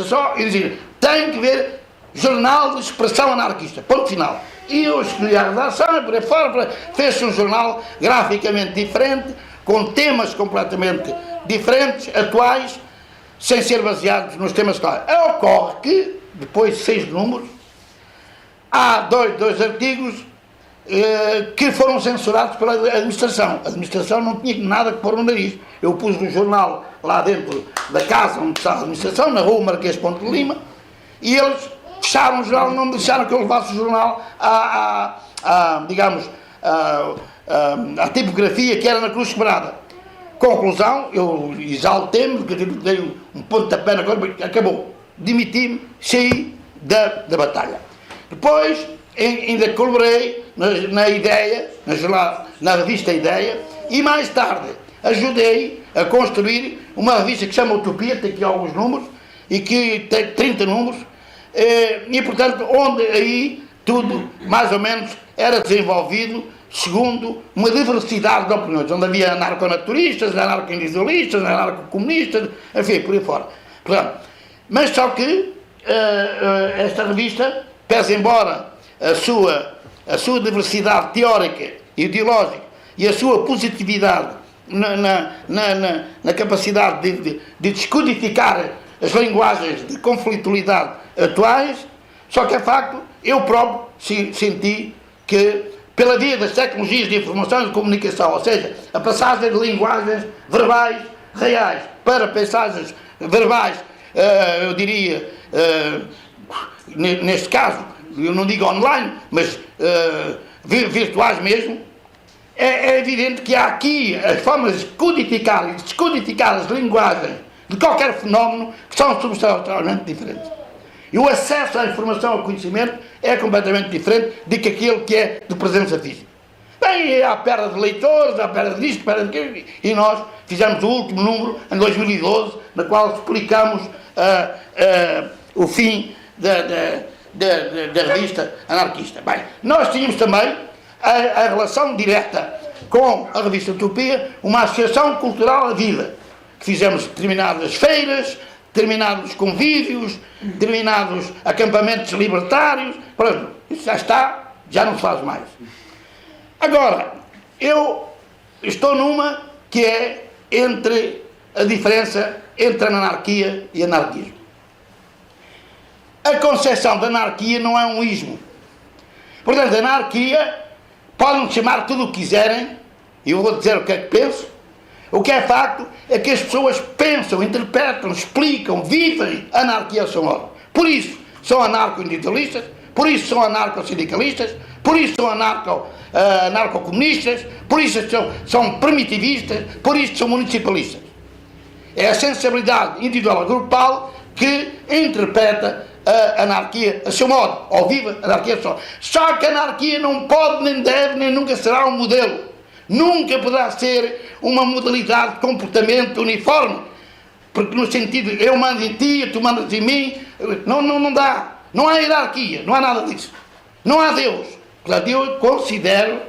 só, e dizia, tem que ver jornal de expressão anarquista, ponto final. E eu escolhi a redação, e por aí fora, fez-se um jornal graficamente diferente, com temas completamente diferentes, atuais, sem ser baseados nos temas claros. Ocorre que, depois de 6 números, há dois artigos que foram censurados pela administração. A administração não tinha nada que pôr no nariz. Eu pus um jornal lá dentro da casa onde estava a administração, na rua Marquês de Ponte de Lima, e eles fecharam o jornal, não me deixaram que eu levasse o jornal à tipografia que era na Cruz Quebrada. Conclusão, eu exaltei-me, porque dei um pontapé na coisa, acabou. Demiti-me, saí da batalha. Depois, ainda colaborei na Ideia, na revista Ideia, e mais tarde ajudei a construir uma revista que se chama Utopia, tem aqui alguns números, e que tem 30 números, e portanto, onde aí tudo, mais ou menos, era desenvolvido segundo uma diversidade de opiniões, onde havia anarconaturistas, anarco-individualistas, anarco-comunistas, enfim, por aí fora. Portanto, mas só que esta revista, pese embora a sua diversidade teórica e ideológica e a sua positividade na capacidade de descodificar as linguagens de conflitualidade atuais, só que é facto, eu próprio senti que, pela via das tecnologias de informação e de comunicação, ou seja, a passagem de linguagens verbais reais para mensagens verbais, eu diria, neste caso, eu não digo online, mas virtuais mesmo, é evidente que há aqui as formas de codificar e descodificar as linguagens de qualquer fenómeno que são substancialmente diferentes. E o acesso à informação, ao conhecimento, é completamente diferente do que aquele que é de presença física. Bem, há perda de leitores, há perda disto, perda daquilo, e nós fizemos o último número, em 2012, na qual explicamos o fim da revista anarquista. Bem, nós tínhamos também a relação direta com a revista Utopia, uma associação cultural à vida, que fizemos determinadas feiras, determinados convívios, determinados acampamentos libertários. Pronto, isso já está, já não se faz mais. Agora, eu estou numa que é entre a diferença entre a anarquia e anarquismo. A concepção da anarquia não é um ismo. Portanto, a anarquia, podem chamar tudo o que quiserem, e eu vou dizer o que é que penso. O que é facto é que as pessoas pensam, interpretam, explicam, vivem a anarquia ao seu modo. Por isso são anarco-individualistas, por isso são anarco-sindicalistas, por isso são anarco-comunistas, por isso são primitivistas, por isso são municipalistas. É a sensibilidade individual grupal que interpreta a anarquia a seu modo, ou vive a anarquia a seu modo. Só que a anarquia não pode, nem deve, nem nunca será um modelo. Nunca poderá ser uma modalidade de comportamento uniforme, porque no sentido, eu mando em ti, tu mandas em mim, não dá. Não há hierarquia, não há nada disso. Não há Deus. Portanto, eu considero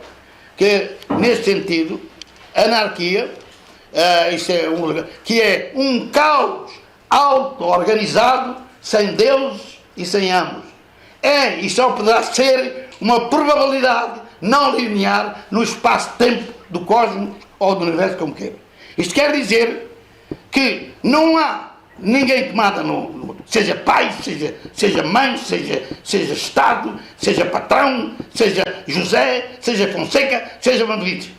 que, nesse sentido, a anarquia, que é um caos auto-organizado, sem Deus e sem ambos. É e só poderá ser uma probabilidade não linear no espaço-tempo do cosmos ou do universo, como queira. Isto quer dizer que não há ninguém que manda, seja pai, seja mãe, seja Estado, seja patrão, seja José, seja Fonseca, seja Bandeirites.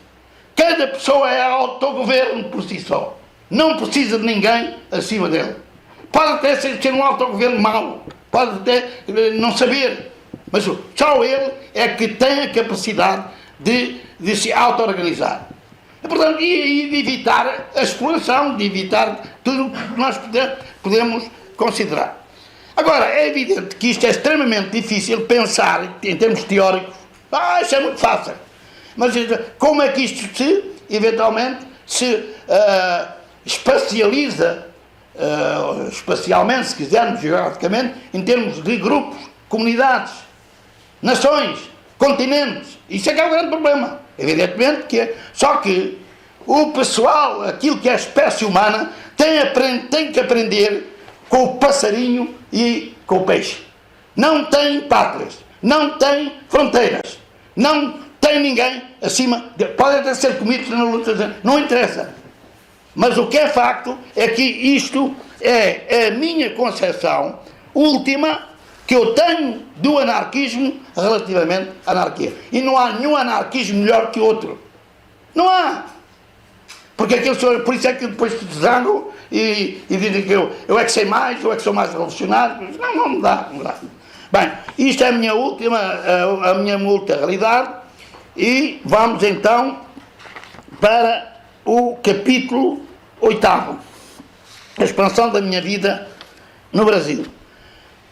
Cada pessoa é autogoverno por si só. Não precisa de ninguém acima dele. Pode até ser um autogoverno mau, pode até não saber, mas só ele é que tem a capacidade de se auto-organizar. Portanto, e de evitar a exploração, de evitar tudo o que nós podemos considerar. Agora, é evidente que isto é extremamente difícil pensar em termos teóricos. Isso é muito fácil. Mas como é que isto eventualmente, se espacializa, espacialmente, se quisermos, geograficamente, em termos de grupos, comunidades, nações, continentes? Isso é que é o grande problema. Evidentemente que é. Só que o pessoal, aquilo que é a espécie humana, tem que aprender com o passarinho e com o peixe. Não tem pátrias, não tem fronteiras, não tem ninguém acima. Pode até ser comidos na luta, não interessa. Mas o que é facto é que isto é a minha concepção última que eu tenho do anarquismo relativamente à anarquia. E não há nenhum anarquismo melhor que outro. Não há. Porque por isso é que depois se zangam e dizem que eu é que sei mais, eu é que sou mais revolucionário. Não dá. Bem, isto é a minha última realidade. E vamos então para o capítulo 8º. A expansão da minha vida no Brasil.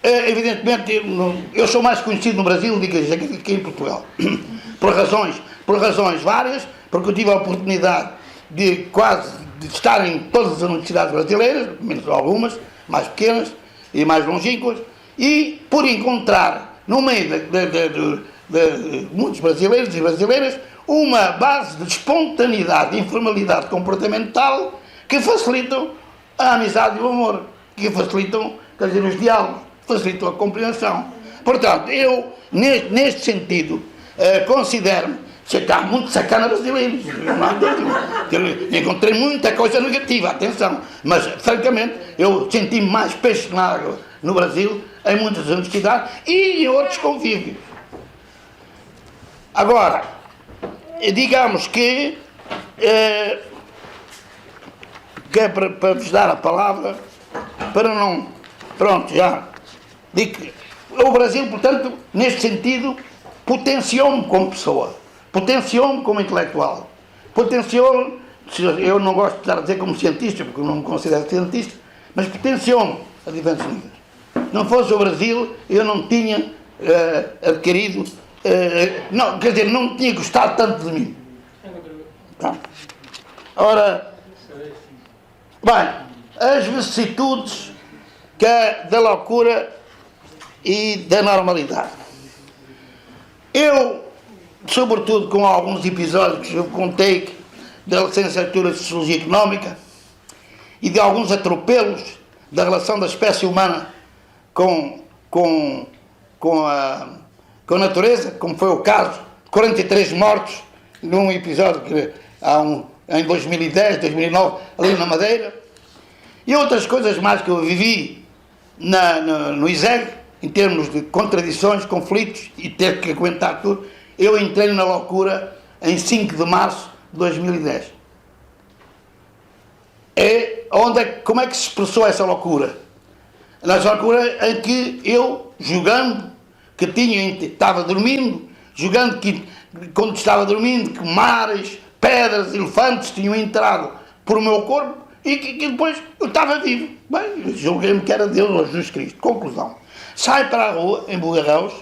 Evidentemente, eu sou mais conhecido no Brasil do que em Portugal. Por razões várias, porque eu tive a oportunidade de estar em todas as universidades brasileiras, menos algumas, mais pequenas e mais longínquas, e por encontrar no meio de muitos brasileiros e brasileiras uma base de espontaneidade e informalidade comportamental que facilitam a amizade e o amor, que facilitam, os diálogos, facilitam a compreensão. Portanto, eu, neste sentido, considero-me que há muito sacana brasileiros. Encontrei muita coisa negativa, atenção, mas, francamente, eu senti mais peixe na água no Brasil, em muitas universidades e em outros convívios. Agora, digamos que é para vos dar a palavra, para não... Pronto, já. Digo que o Brasil, portanto, neste sentido, potenciou-me como pessoa, potenciou-me como intelectual, potenciou-me, eu não gosto de estar a dizer como cientista, porque eu não me considero cientista, mas potenciou-me a diferentes níveis. Não fosse o Brasil, eu não tinha adquirido, não, quer dizer, não tinha gostado tanto de mim. Tá. Ora, bem, as vicissitudes da loucura e da normalidade. Eu sobretudo com alguns episódios que eu contei da licenciatura de Sociologia Económica e de alguns atropelos da relação da espécie humana com a natureza, como foi o caso de 43 mortos num episódio que em 2010, 2009, ali na Madeira, e outras coisas mais que eu vivi no ISEG, em termos de contradições, conflitos e ter que aguentar tudo. Eu entrei na loucura em 5 de março de 2010. Como é que se expressou essa loucura? Nessa loucura em que eu, jogando, que estava dormindo, jogando que, quando estava dormindo, que mares, pedras, elefantes tinham entrado por o meu corpo e que depois eu estava vivo. Bem, julguei-me que era Deus ou Jesus Cristo. Conclusão. Sai para a rua, em Bugarrãos,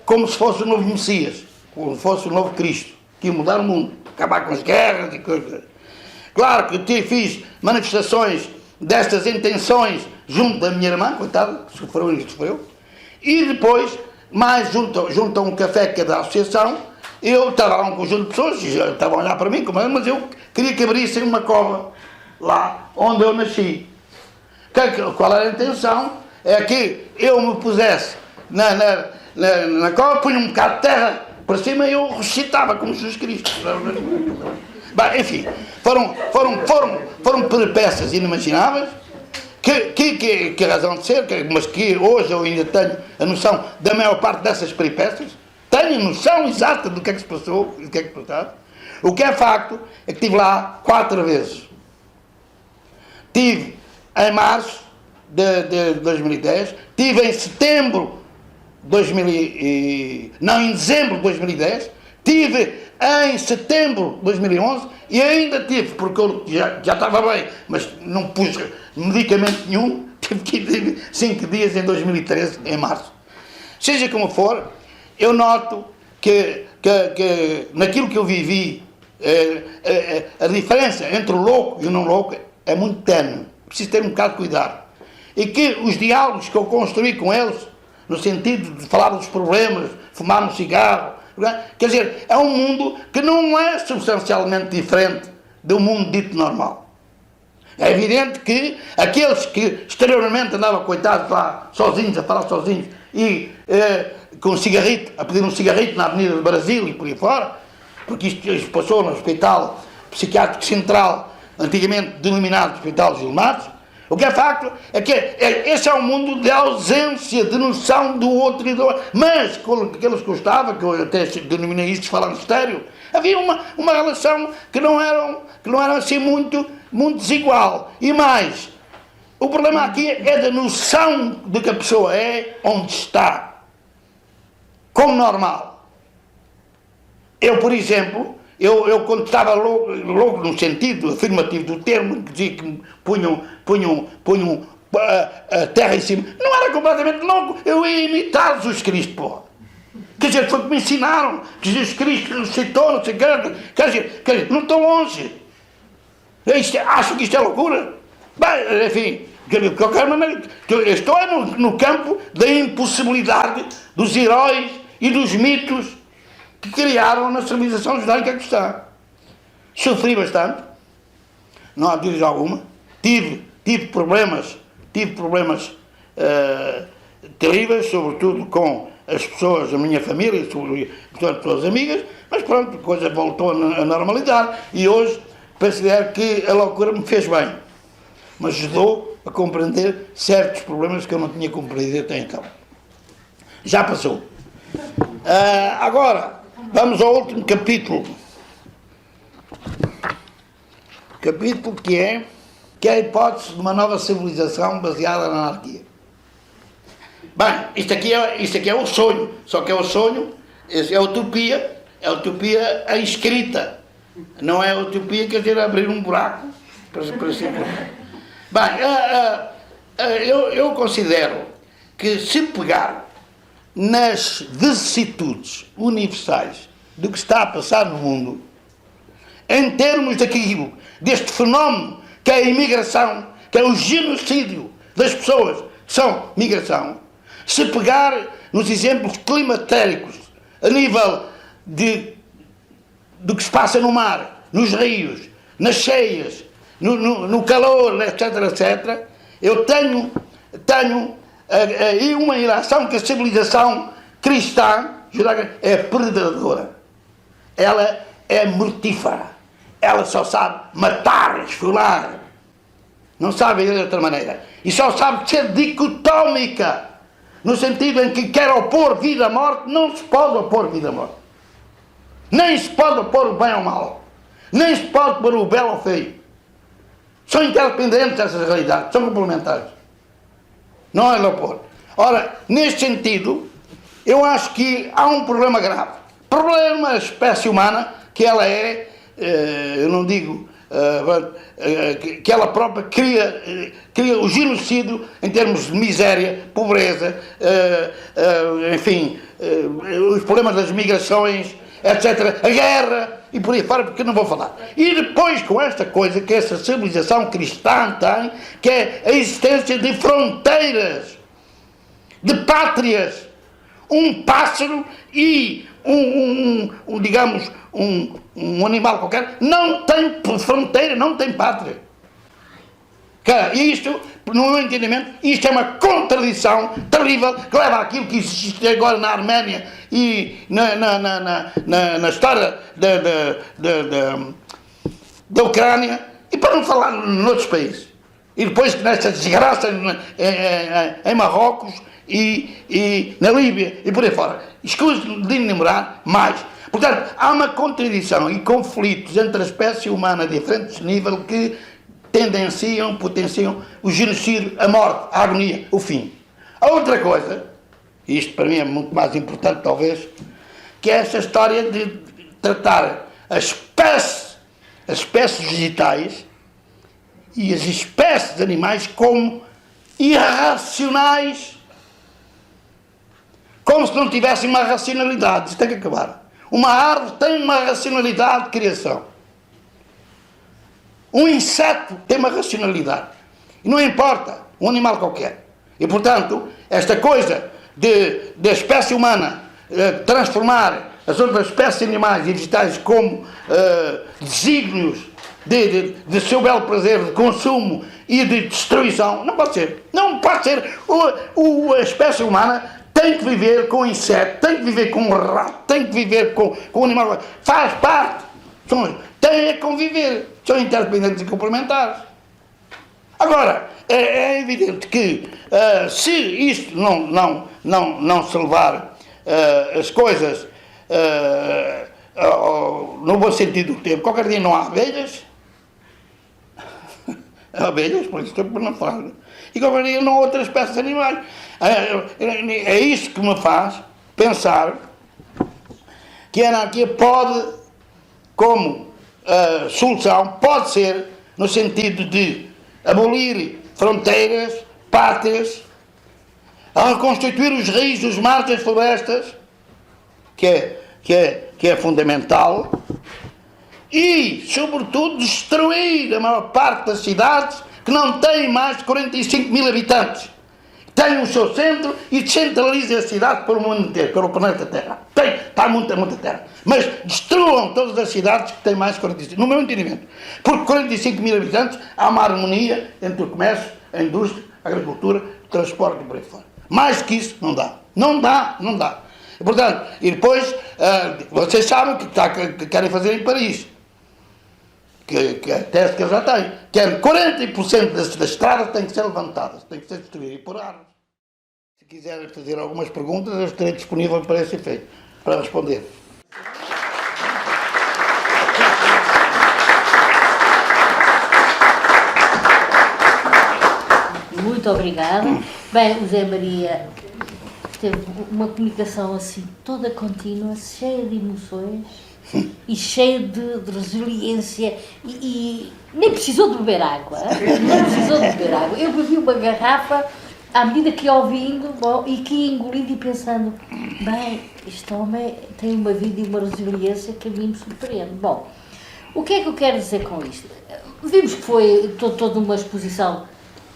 como se fosse o novo Messias, como se fosse o novo Cristo, que ia mudar o mundo, acabar com as guerras e coisas. Claro que fiz manifestações destas intenções junto da minha irmã, coitada, que sofreu, e depois, mais junto a um café que é da associação, eu estava lá um conjunto de pessoas, já estavam a olhar para mim, mas eu queria que abrissem uma cova lá onde eu nasci. Qual era a intenção? É que eu me pusesse na cova, punha um bocado de terra para cima e eu recitava como Jesus Cristo. Bem, enfim, foram peripécias inimagináveis, que a razão de ser, mas que hoje eu ainda tenho a noção da maior parte dessas peripécias, tenho a noção exata do que é que se passou e do que é que se passou. O que é facto é que estive lá 4 vezes. Tive em março de 2010, tive em setembro em dezembro de 2010, tive em setembro de 2011 e ainda tive, porque eu já estava bem, mas não pus medicamento nenhum, tive que ir 5 dias em 2013, em março. Seja como for, eu noto que naquilo que eu vivi, a diferença entre o louco e o não louco é muito ténue. Preciso ter um bocado de cuidado. E que os diálogos que eu construí com eles, no sentido de falar dos problemas, fumar um cigarro, quer dizer, é um mundo que não é substancialmente diferente do mundo dito normal. É evidente que aqueles que exteriormente andavam coitados lá, sozinhos, a falar sozinhos, e com um cigarrito, a pedir um cigarrito na Avenida do Brasil e por aí fora, porque isto passou no Hospital Psiquiátrico Central, antigamente denominado Hospital Gil Matos. O que é facto é que esse é um mundo de ausência de noção do outro e do outro. Mas, com aqueles que eu estava, que eu até denominei isto de falar estéreo, havia uma relação que não era assim muito desigual. E mais, o problema aqui é da noção de que a pessoa é onde está. Como normal. Eu, por exemplo, eu quando estava louco no sentido afirmativo do termo, que dizia que punham a terra em cima, não era completamente louco, eu ia imitar Jesus Cristo, porra. Quer dizer, foi o que me ensinaram, que Jesus Cristo ressuscitou, não sei o que, quer dizer, não estou longe. Acho que isto é loucura? Bem, enfim, de qualquer maneira, eu estou no campo da impossibilidade dos heróis e dos mitos que criaram na civilização judaica que está. Sofri bastante, não há dúvida alguma. Tive problemas terríveis, sobretudo com as pessoas, a minha família, portanto, pessoas amigas, mas pronto, a coisa voltou à normalidade e hoje considero que a loucura me fez bem, me ajudou a compreender certos problemas que eu não tinha compreendido até então. Já passou. Agora, vamos ao último capítulo. Capítulo que é a hipótese de uma nova civilização baseada na anarquia. Bem, isto aqui é o sonho, só que é o sonho, é a utopia a escrita, não é a utopia, quer dizer, abrir um buraco para ser. Bem, eu considero que se pegar nas vicissitudes universais do que está a passar no mundo, em termos deste fenómeno que é a imigração, que é o genocídio das pessoas que são migração, se pegar nos exemplos climatéricos a nível do que se passa no mar, nos rios, nas cheias, no calor, etc, etc, eu tenho aí uma ilação que a civilização cristã judaica é predadora. Ela é mortífera. Ela só sabe matar, esfolar. Não sabe de outra maneira. E só sabe ser dicotómica. No sentido em que quer opor vida à morte, não se pode opor vida à morte. Nem se pode opor o bem ao mal. Nem se pode pôr o belo ao feio. São interdependentes essas realidades, são complementares. Não é de opor. Ora, neste sentido, eu acho que há um problema grave. Problema da espécie humana, que ela é, eu não digo, que ela própria cria o genocídio em termos de miséria, pobreza, enfim, os problemas das migrações, etc., a guerra, e por aí fora, porque não vou falar. E depois com esta coisa que essa civilização cristã tem, que é a existência de fronteiras, de pátrias, um pássaro e digamos, um animal qualquer, não tem fronteira, não tem pátria. Cara, e isto, no meu entendimento, isto é uma contradição terrível que leva àquilo que existe agora na Arménia e na história da Ucrânia, e para não falar noutros países. E depois nesta desgraça em Marrocos e na Líbia e por aí fora. Escuso de enumerar mais. Portanto, há uma contradição e conflitos entre a espécie humana a diferentes níveis que potenciam o genocídio, a morte, a agonia, o fim. A outra coisa, e isto para mim é muito mais importante talvez, que é esta história de tratar as espécies vegetais e as espécies de animais como irracionais, como se não tivessem uma racionalidade. Isto tem que acabar. Uma árvore tem uma racionalidade de criação. Um inseto tem uma racionalidade. E não importa, um animal qualquer. E, portanto, esta coisa da espécie humana transformar as outras espécies de animais e vegetais como desígnios de seu belo prazer, de consumo e de destruição, não pode ser. Não pode ser. A espécie humana tem que viver com o inseto, tem que viver com o rato, tem que viver com o animal. Faz parte. Tem a conviver. São interdependentes e complementares. Agora, é evidente que se isto não se levar as coisas no bom sentido do tempo, qualquer dia não há abelhas, por isso estou por não falar, e qualquer dia não há outras espécies de animais. É isso que me faz pensar que a anarquia pode, como solução, pode ser no sentido de abolir fronteiras, pátrias, a reconstituir os rios, os mares, as florestas, que é fundamental, e, sobretudo, destruir a maior parte das cidades que não têm mais de 45 mil habitantes. Tem o seu centro e descentraliza a cidade para o mundo inteiro, para o planeta Terra. Está muita terra. Mas destruam todas as cidades que têm mais de 45, no meu entendimento. Porque 45 mil habitantes, há uma harmonia entre o comércio, a indústria, a agricultura, o transporte e por aí fora. Mais que isso, não dá. Não dá. E, portanto, e depois, vocês sabem que querem fazer em Paris. Que a tese que eu já tenho, que é 40% das estradas têm que ser levantadas, têm que ser destruídas e por árvores. Se quiserem fazer algumas perguntas, eu estarei disponível para esse efeito, para responder. Muito obrigada. Bem, o Zé Maria teve uma comunicação assim, toda contínua, cheia de emoções e cheia de resiliência e nem precisou de beber água. Eu bebi uma garrafa à medida que ia ouvindo e que ia engolindo e pensando, bem, este homem tem uma vida e uma resiliência que a mim me surpreende. Bom, o que é que eu quero dizer com isto? Vimos que foi toda uma exposição,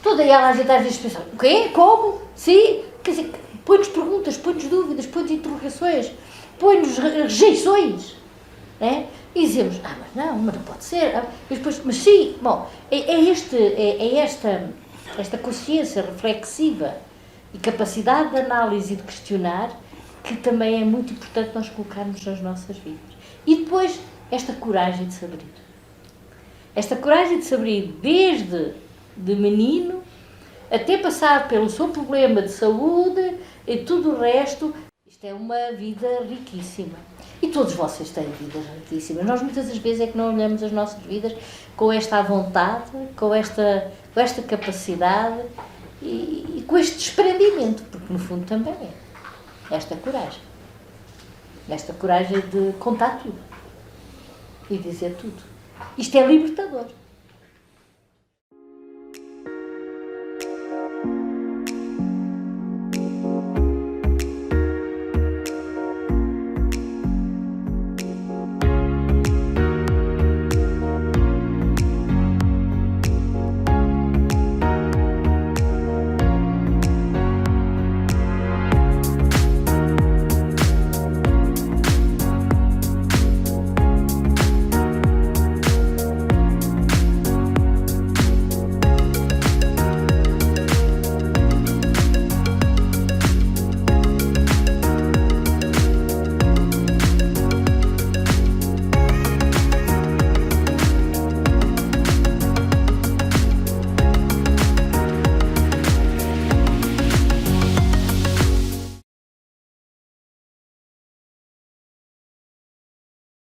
toda ela a gente às vezes pensa, o quê? Como? Sim? Quer dizer, põe-nos perguntas, põe-nos dúvidas, põe-nos interrogações. põe-nos rejeições, né? E dizemos, mas não pode ser. Mas sim, bom, esta consciência reflexiva e capacidade de análise e de questionar que também é muito importante nós colocarmos nas nossas vidas. E depois, esta coragem de se abrir. Esta coragem de se abrir desde de menino até passar pelo seu problema de saúde e tudo o resto. Isto é uma vida riquíssima. E todos vocês têm vidas riquíssimas. Nós muitas das vezes é que não olhamos as nossas vidas com esta vontade, com esta capacidade e com este desprendimento, porque no fundo também é esta coragem. Esta coragem de contar tudo e dizer tudo. Isto é libertador.